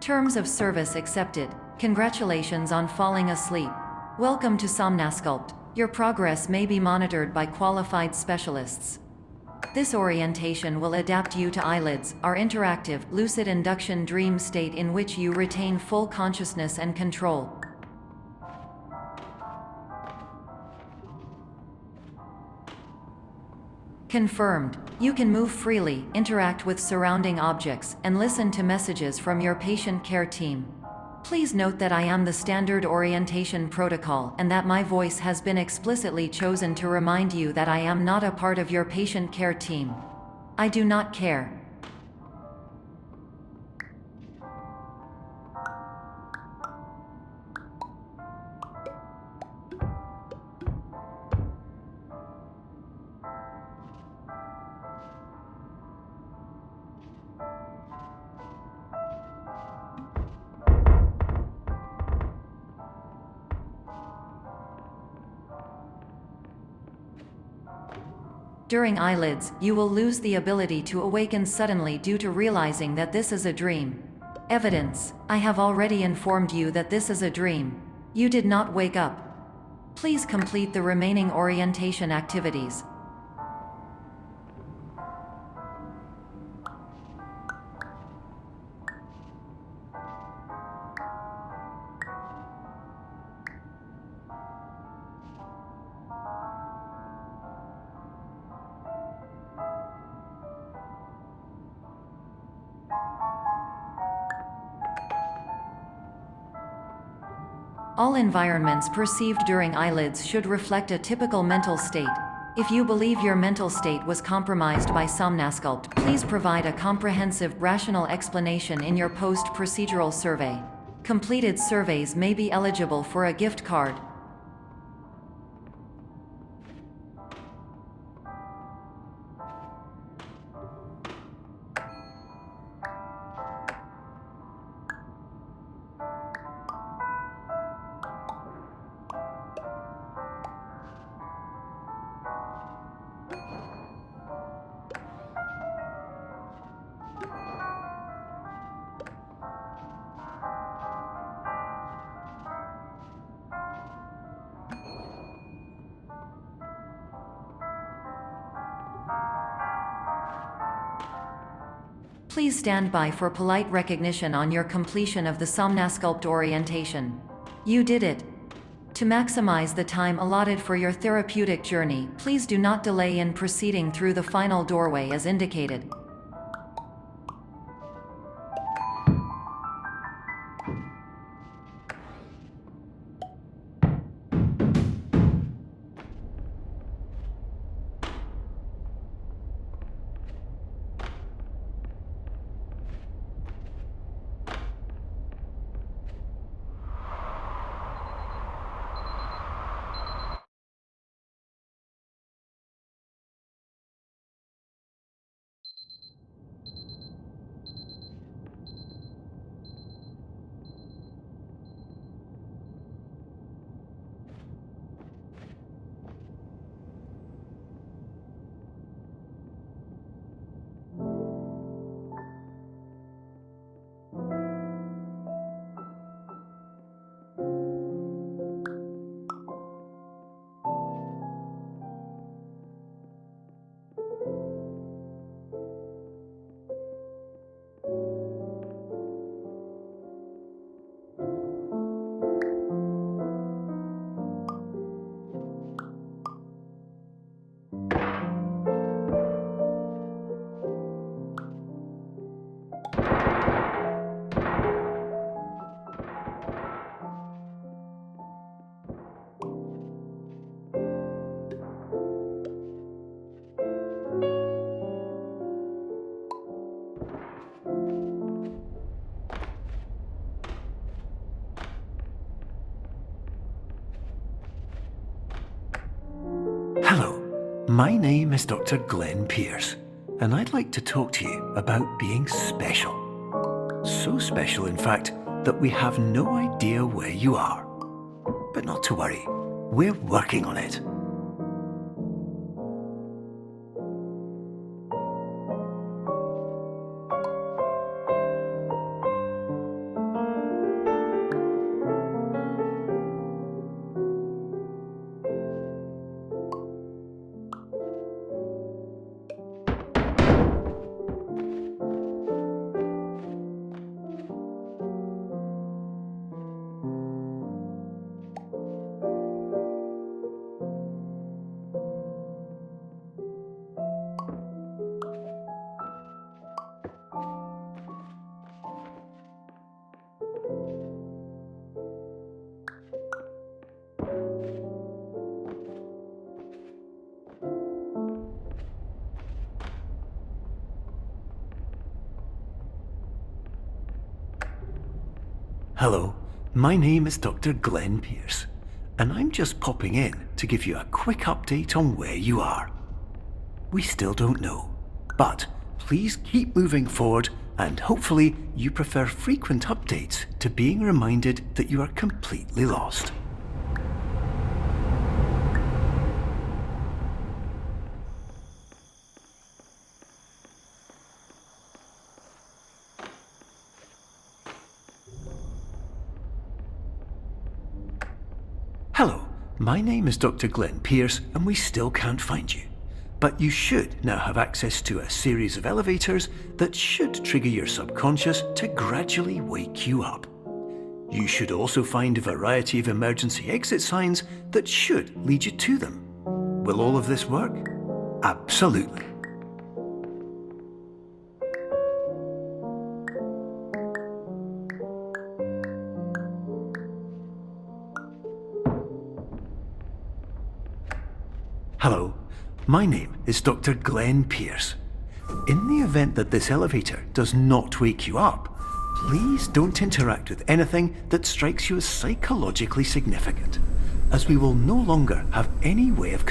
Terms of service accepted. Congratulations on falling asleep. Welcome to Somnasculpt. Your progress may be monitored by qualified specialists. This orientation will adapt you to eyelids, our interactive, lucid induction dream state in which you retain full consciousness and control. Confirmed. You can move freely, interact with surrounding objects, and listen to messages from your patient care team. Please note that I am the standard orientation protocol and that my voice has been explicitly chosen to remind you that I am not a part of your patient care team. I do not care. During eyelids, you will lose the ability to awaken suddenly due to realizing that this is a dream. Evidence: I have already informed you that this is a dream. You did not wake up. Please complete the remaining orientation activities. All environments perceived during eyelids should reflect a typical mental state. If you believe your mental state was compromised by Somnasculpt, please provide a comprehensive, rational explanation in your post-procedural survey. Completed surveys may be eligible for a gift card. Please stand by for polite recognition on your completion of the Somnasculpt orientation. You did it. To maximize the time allotted for your therapeutic journey, please do not delay in proceeding through the final doorway as indicated. Hello, my name is Dr. Glenn Pierce, and I'd like to talk to you about being special. So special, in fact, that we have no idea where you are. But not to worry, we're working on it. Hello, my name is Dr. Glenn Pierce, and I'm just popping in to give you a quick update on where you are. We still don't know, but please keep moving forward, and hopefully you prefer frequent updates to being reminded that you are completely lost. Hello, my name is Dr. Glenn Pierce, and we still can't find you. But you should now have access to a series of elevators that should trigger your subconscious to gradually wake you up. You should also find a variety of emergency exit signs that should lead you to them. Will all of this work? Absolutely. Hello, my name is Dr. Glenn Pierce. In the event that this elevator does not wake you up, please don't interact with anything that strikes you as psychologically significant, as we will no longer have any way of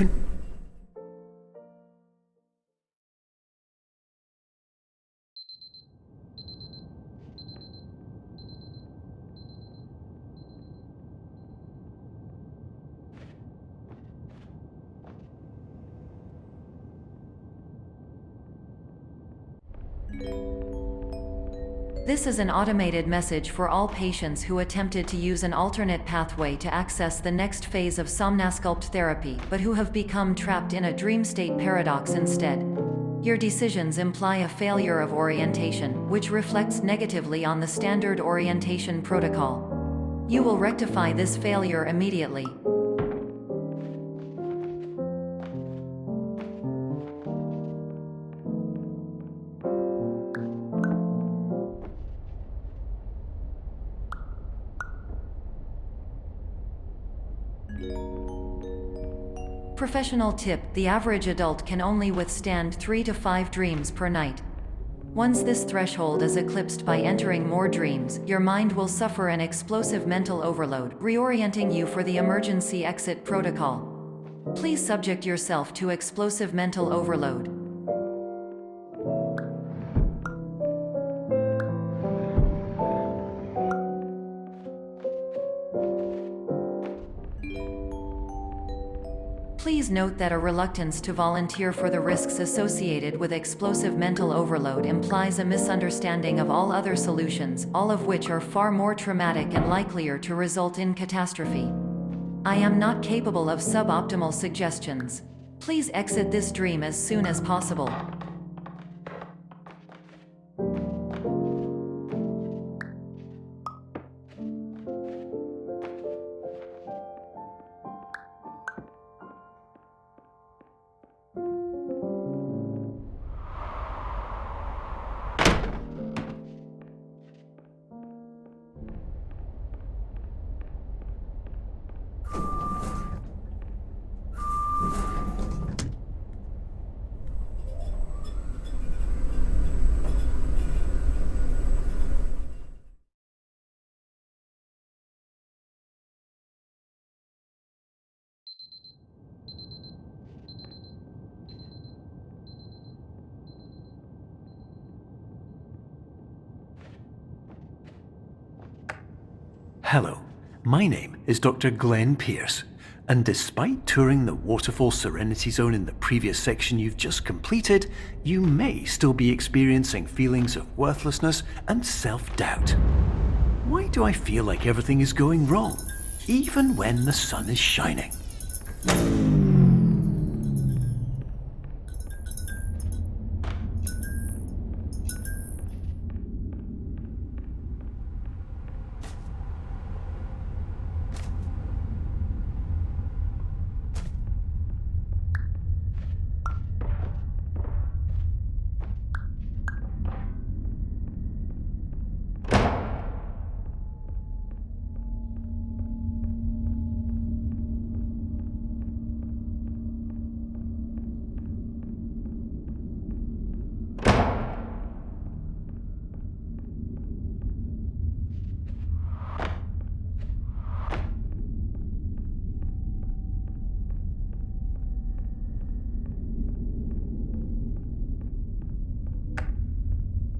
This is an automated message for all patients who attempted to use an alternate pathway to access the next phase of Somnasculpt therapy, but who have become trapped in a dream state paradox instead. Your decisions imply a failure of orientation, which reflects negatively on the standard orientation protocol. You will rectify this failure immediately. Professional tip: the average adult can only withstand 3 to 5 dreams per night. Once this threshold is eclipsed by entering more dreams, your mind will suffer an explosive mental overload, reorienting you for the emergency exit protocol. Please subject yourself to explosive mental overload. Please note that a reluctance to volunteer for the risks associated with explosive mental overload implies a misunderstanding of all other solutions, all of which are far more traumatic and likelier to result in catastrophe. I am not capable of suboptimal suggestions. Please exit this dream as soon as possible. Hello, my name is Dr. Glenn Pierce, and despite touring the Waterfall Serenity Zone in the previous section you've just completed, you may still be experiencing feelings of worthlessness and self-doubt. Why do I feel like everything is going wrong, even when the sun is shining?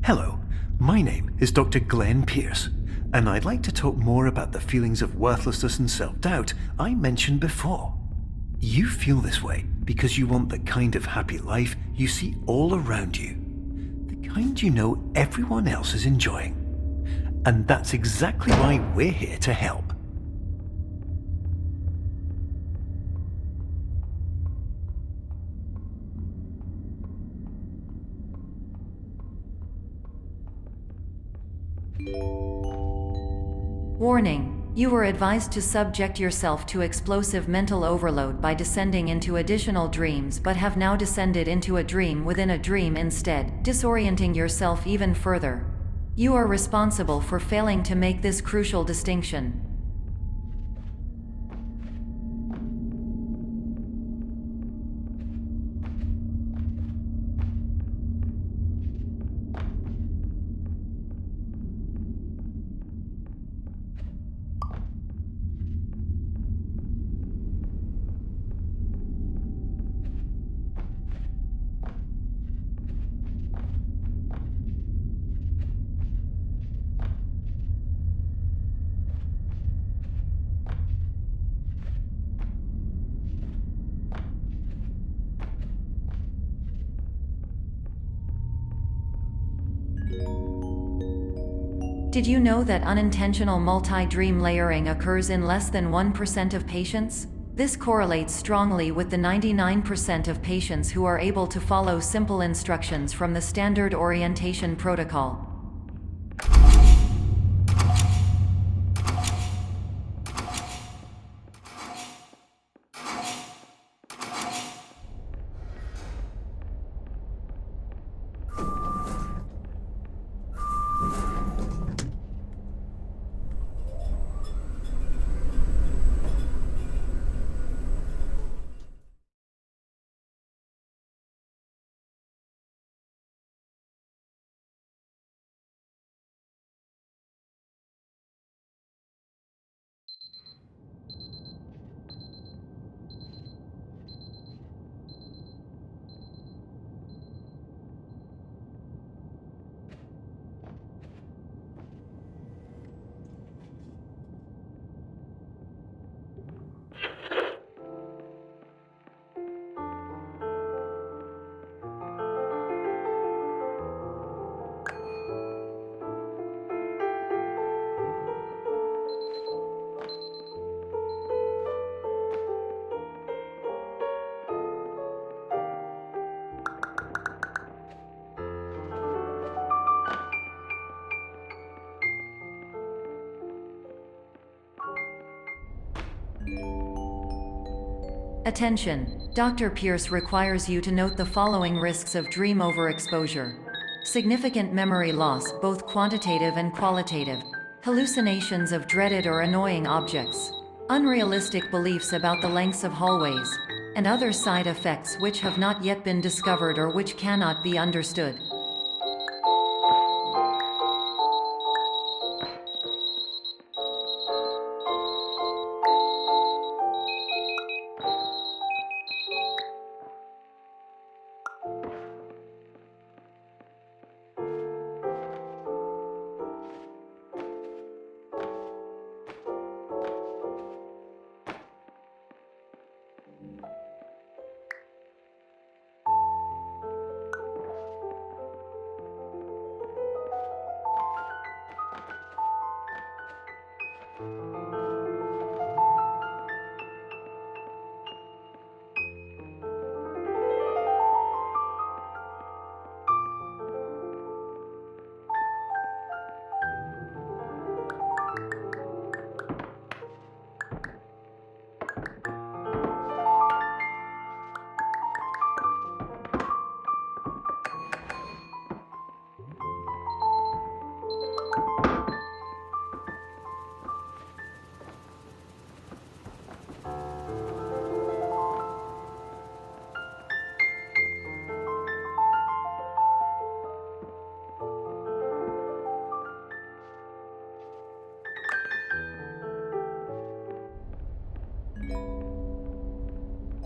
Hello, my name is Dr. Glenn Pierce, and I'd like to talk more about the feelings of worthlessness and self-doubt I mentioned before. You feel this way because you want the kind of happy life you see all around you, the kind you know everyone else is enjoying. And that's exactly why we're here to help. Warning: you were advised to subject yourself to explosive mental overload by descending into additional dreams, but have now descended into a dream within a dream instead, disorienting yourself even further. You are responsible for failing to make this crucial distinction. Did you know that unintentional multi-dream layering occurs in less than 1% of patients? This correlates strongly with the 99% of patients who are able to follow simple instructions from the standard orientation protocol. Attention! Dr. Pierce requires you to note the following risks of dream overexposure. Significant memory loss, both quantitative and qualitative. Hallucinations of dreaded or annoying objects. Unrealistic beliefs about the lengths of hallways. And other side effects which have not yet been discovered or which cannot be understood.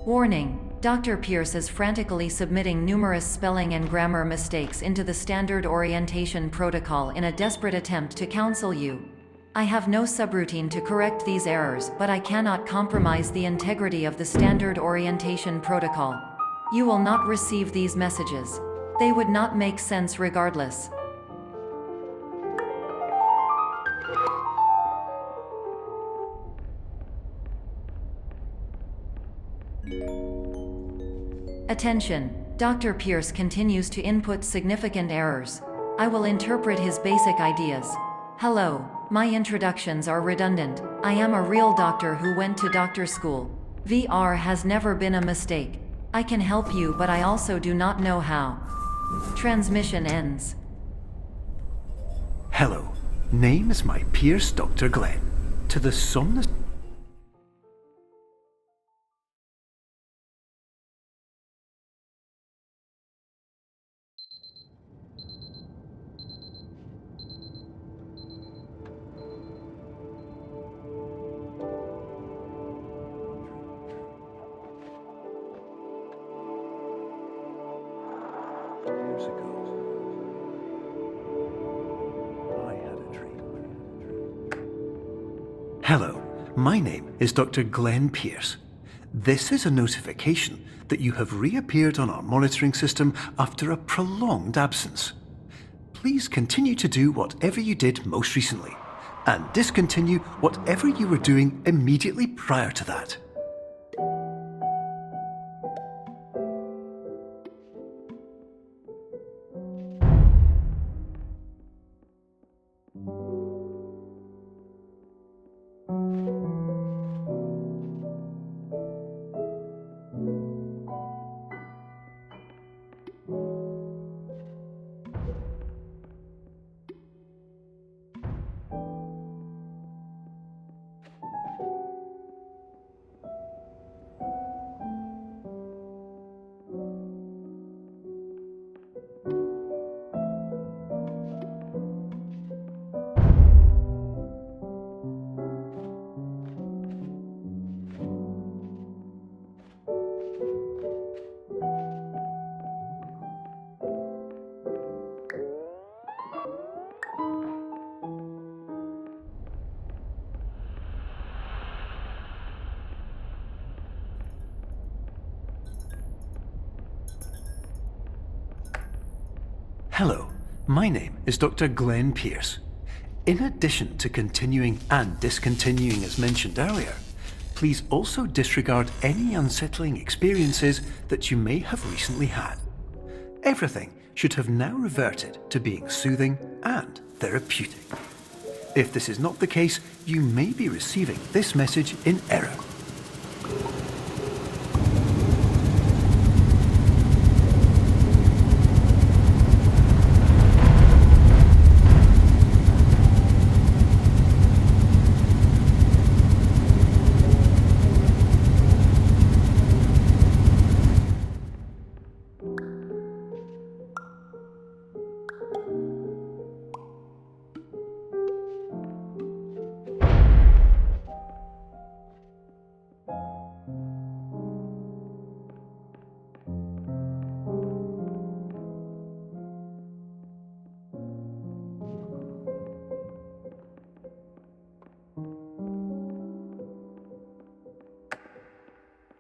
Warning: Dr. Pierce is frantically submitting numerous spelling and grammar mistakes into the standard orientation protocol in a desperate attempt to counsel you. I have no subroutine to correct these errors, but I cannot compromise the integrity of the standard orientation protocol. You will not receive these messages. They would not make sense regardless. Attention! Dr. Pierce continues to input significant errors. I will interpret his basic ideas. Hello, my introductions are redundant. I am a real doctor who went to doctor school. VR has never been a mistake. I can help you, but I also do not know how. Transmission ends. Hello, name is my Pierce Dr. Glenn. To the somnus... Years ago, I had a dream. Hello, my name is Dr. Glenn Pierce. This is a notification that you have reappeared on our monitoring system after a prolonged absence. Please continue to do whatever you did most recently, and discontinue whatever you were doing immediately prior to that. Hello, my name is Dr. Glenn Pierce. In addition to continuing and discontinuing as mentioned earlier, please also disregard any unsettling experiences that you may have recently had. Everything should have now reverted to being soothing and therapeutic. If this is not the case, you may be receiving this message in error.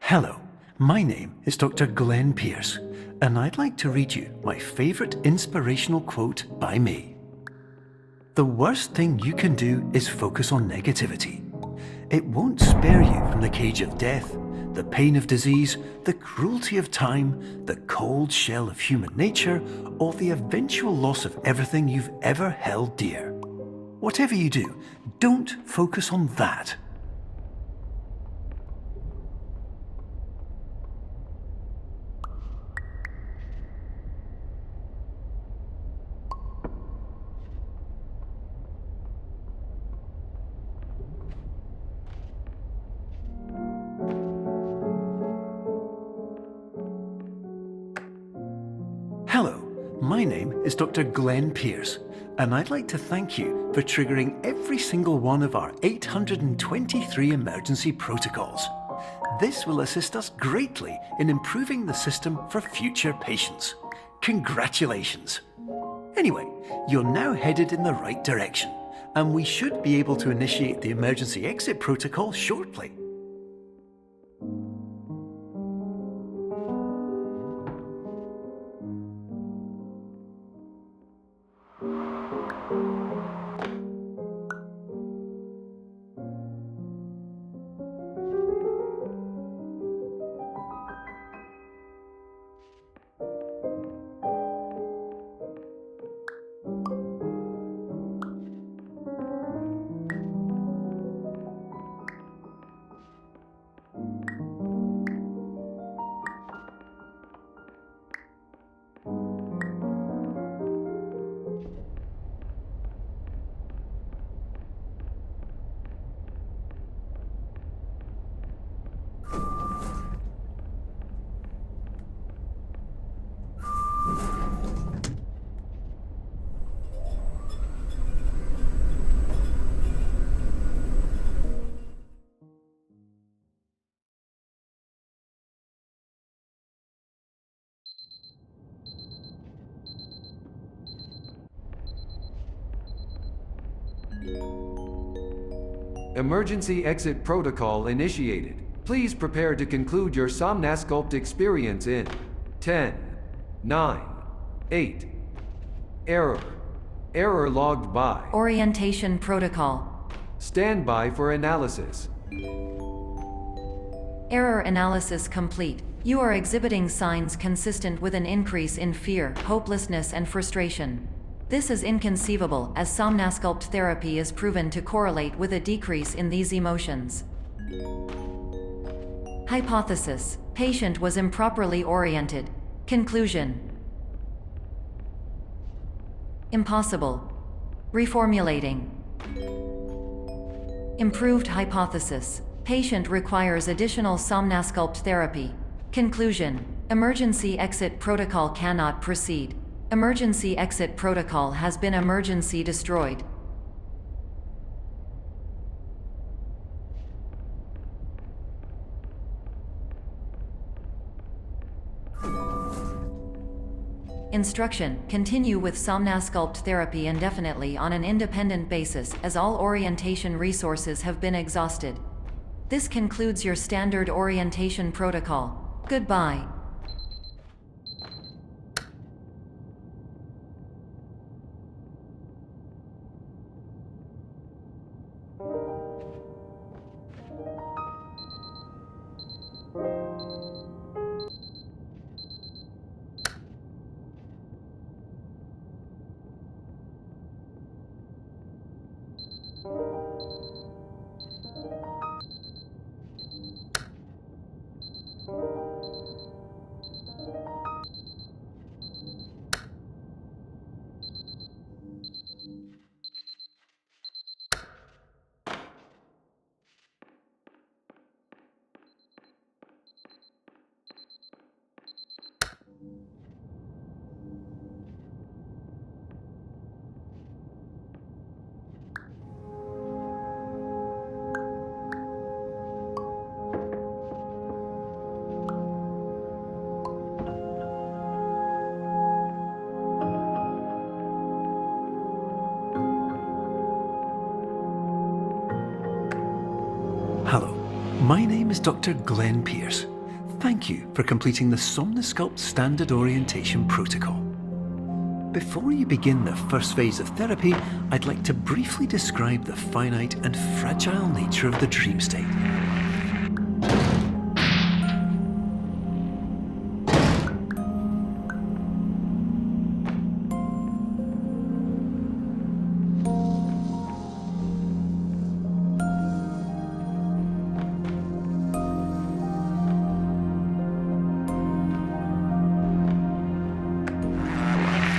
Hello, my name is Dr. Glenn Pierce, and I'd like to read you my favourite inspirational quote by me. The worst thing you can do is focus on negativity. It won't spare you from the cage of death, the pain of disease, the cruelty of time, the cold shell of human nature, or the eventual loss of everything you've ever held dear. Whatever you do, don't focus on that. Hello, my name is Dr. Glenn Pierce, and I'd like to thank you for triggering every single one of our 823 emergency protocols. This will assist us greatly in improving the system for future patients. Congratulations! Anyway, you're now headed in the right direction, and we should be able to initiate the emergency exit protocol shortly. Emergency exit protocol initiated. Please prepare to conclude your Somnasculpt experience in 10, 9, 8. Error. Error logged by. Orientation protocol. Stand by for analysis. Error analysis complete. You are exhibiting signs consistent with an increase in fear, hopelessness, and frustration. This is inconceivable, as Somnasculpt therapy is proven to correlate with a decrease in these emotions. Hypothesis: patient was improperly oriented. Conclusion: impossible. Reformulating. Improved hypothesis: patient requires additional Somnasculpt therapy. Conclusion: emergency exit protocol cannot proceed. Emergency exit protocol has been emergency destroyed. Instruction: continue with Somnasculpt therapy indefinitely on an independent basis, as all orientation resources have been exhausted. This concludes your standard orientation protocol. Goodbye. Hello, my name is Dr. Glenn Pierce. Thank you for completing the Somnasculpt Standard Orientation Protocol. Before you begin the first phase of therapy, I'd like to briefly describe the finite and fragile nature of the dream state.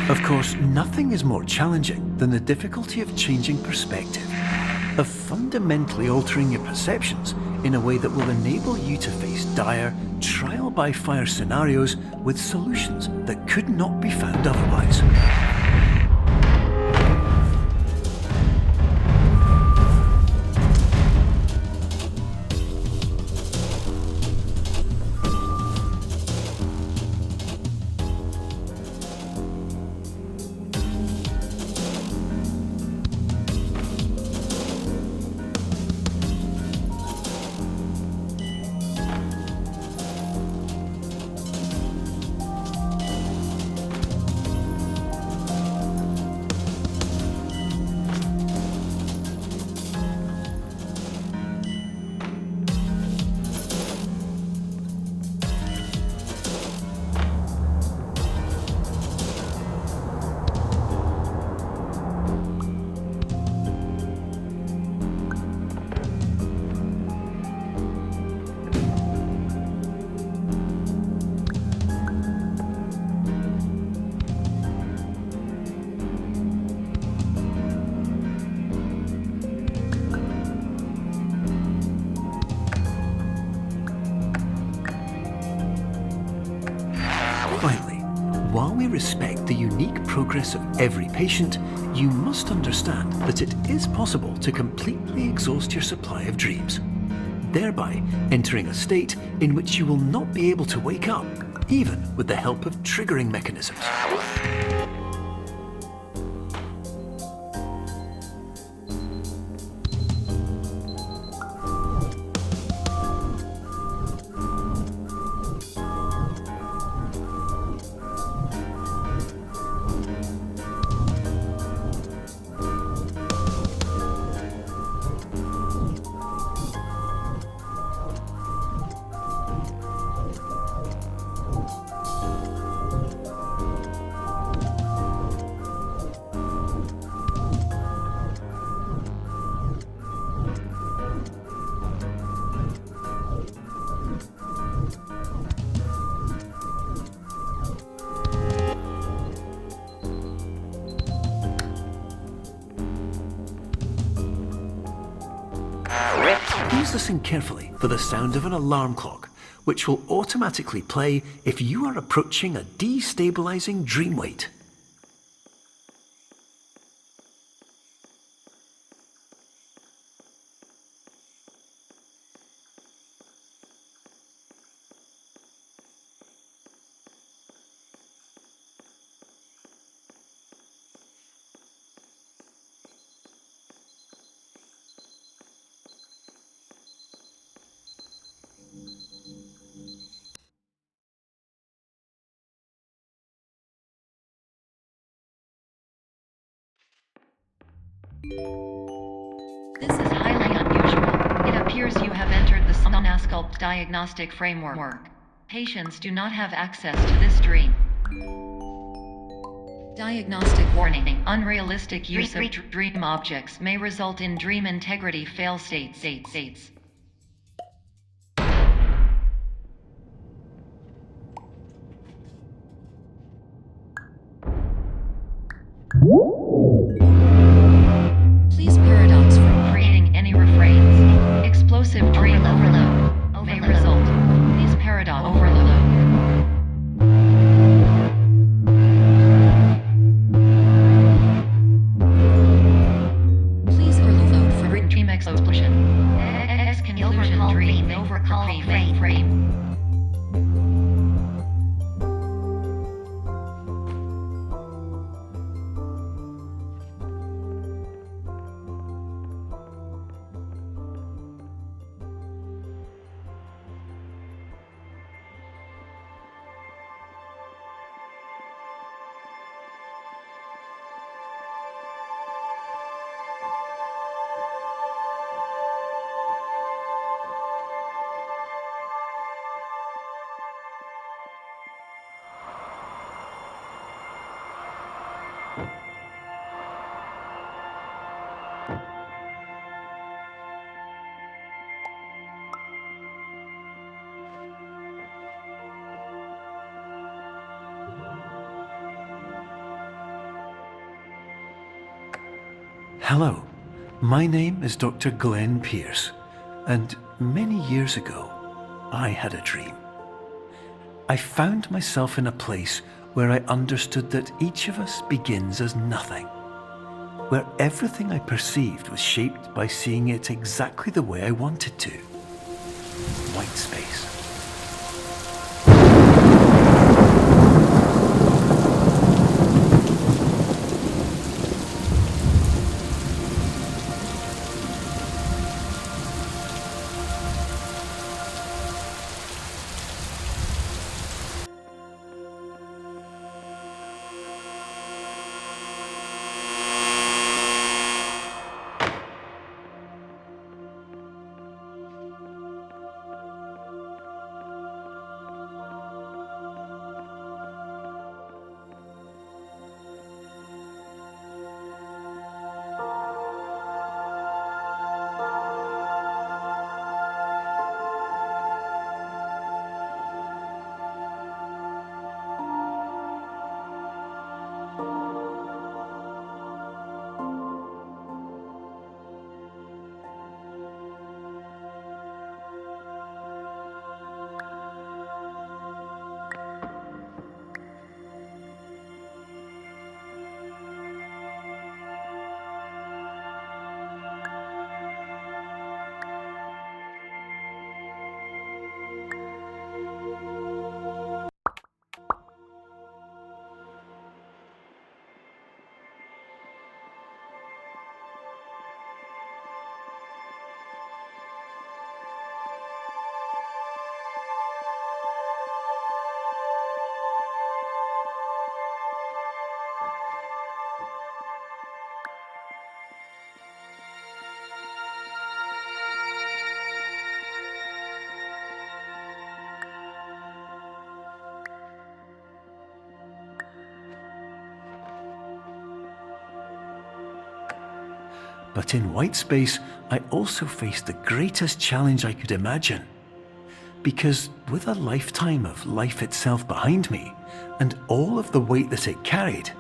Of course, nothing is more challenging than the difficulty of changing perspective, of fundamentally altering your perceptions in a way that will enable you to face dire, trial-by-fire scenarios with solutions that could not be found otherwise. respect the unique progress of every patient, you must understand that it is possible to completely exhaust your supply of dreams, thereby entering a state in which you will not be able to wake up, even with the help of triggering mechanisms. Please listen carefully for the sound of an alarm clock, which will automatically play if you are approaching a destabilizing dream weight. This is highly unusual. It appears you have entered the Somnasculpt diagnostic framework. Patients do not have access to this dream. Diagnostic warning. Unrealistic use of dream objects may result in dream integrity fail states. Please paradox from creating any refrains. Explosive dream overload may result. Please paradox overload. Please overload for dream explosion. Conclusion dream overcall frame. Hello, my name is Dr. Glenn Pierce, and many years ago, I had a dream. I found myself in a place where I understood that each of us begins as nothing, where everything I perceived was shaped by seeing it exactly the way I wanted to. White space. But in white space, I also faced the greatest challenge I could imagine. Because with a lifetime of life itself behind me, and all of the weight that it carried,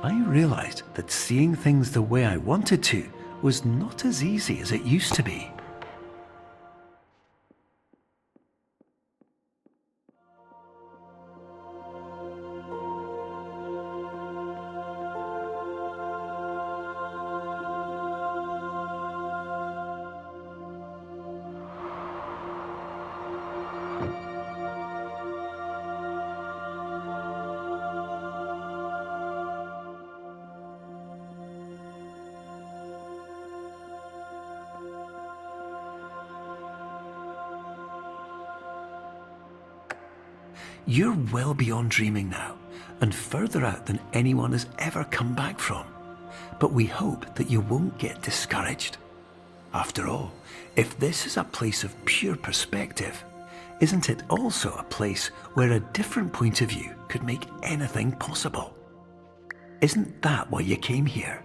I realized that seeing things the way I wanted to was not as easy as it used to be. You're well beyond dreaming now, and further out than anyone has ever come back from. But we hope that you won't get discouraged. After all, if this is a place of pure perspective, isn't it also a place where a different point of view could make anything possible? Isn't that why you came here?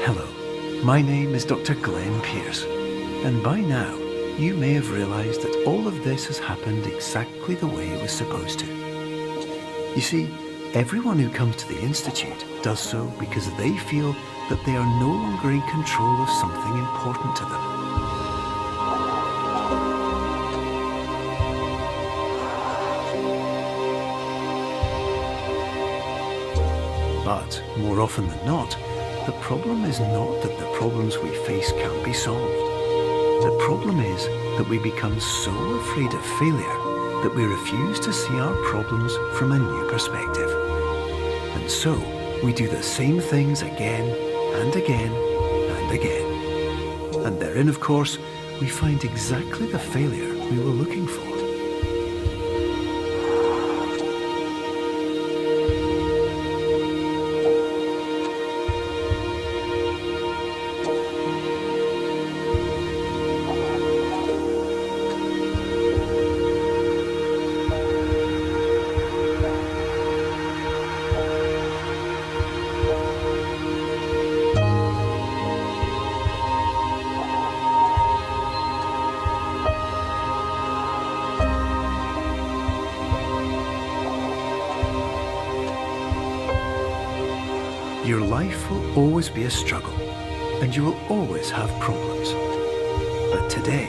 Hello, my name is Dr. Glenn Pierce, and by now you may have realized that all of this has happened exactly the way it was supposed to. You see, everyone who comes to the Institute does so because they feel that they are no longer in control of something important to them. But more often than not, the problem is not that the problems we face can't be solved. The problem is that we become so afraid of failure that we refuse to see our problems from a new perspective. And so, we do the same things again and again and again. And therein, of course, we find exactly the failure we were looking for. Your life will always be a struggle, and you will always have problems. But today,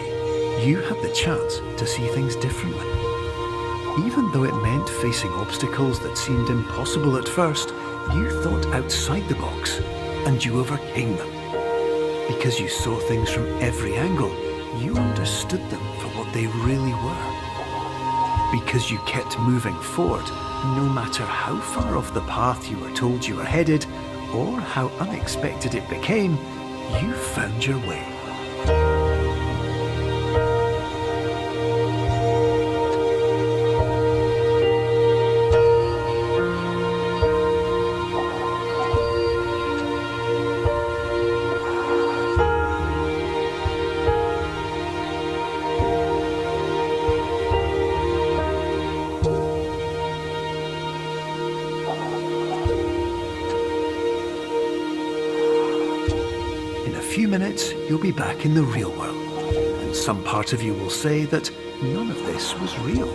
you had the chance to see things differently. Even though it meant facing obstacles that seemed impossible at first, you thought outside the box, and you overcame them. Because you saw things from every angle, you understood them for what they really were. Because you kept moving forward, no matter how far off the path you were told you were headed, or how unexpected it became, you found your way. In a few minutes, you'll be back in the real world, and some part of you will say that none of this was real.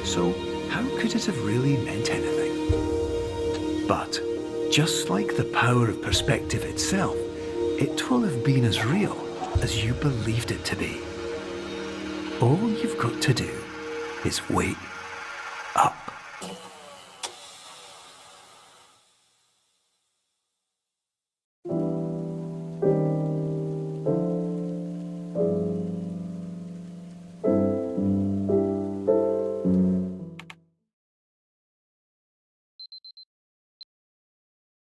So how could it have really meant anything? But just like the power of perspective itself, it will have been as real as you believed it to be. All you've got to do is wake up.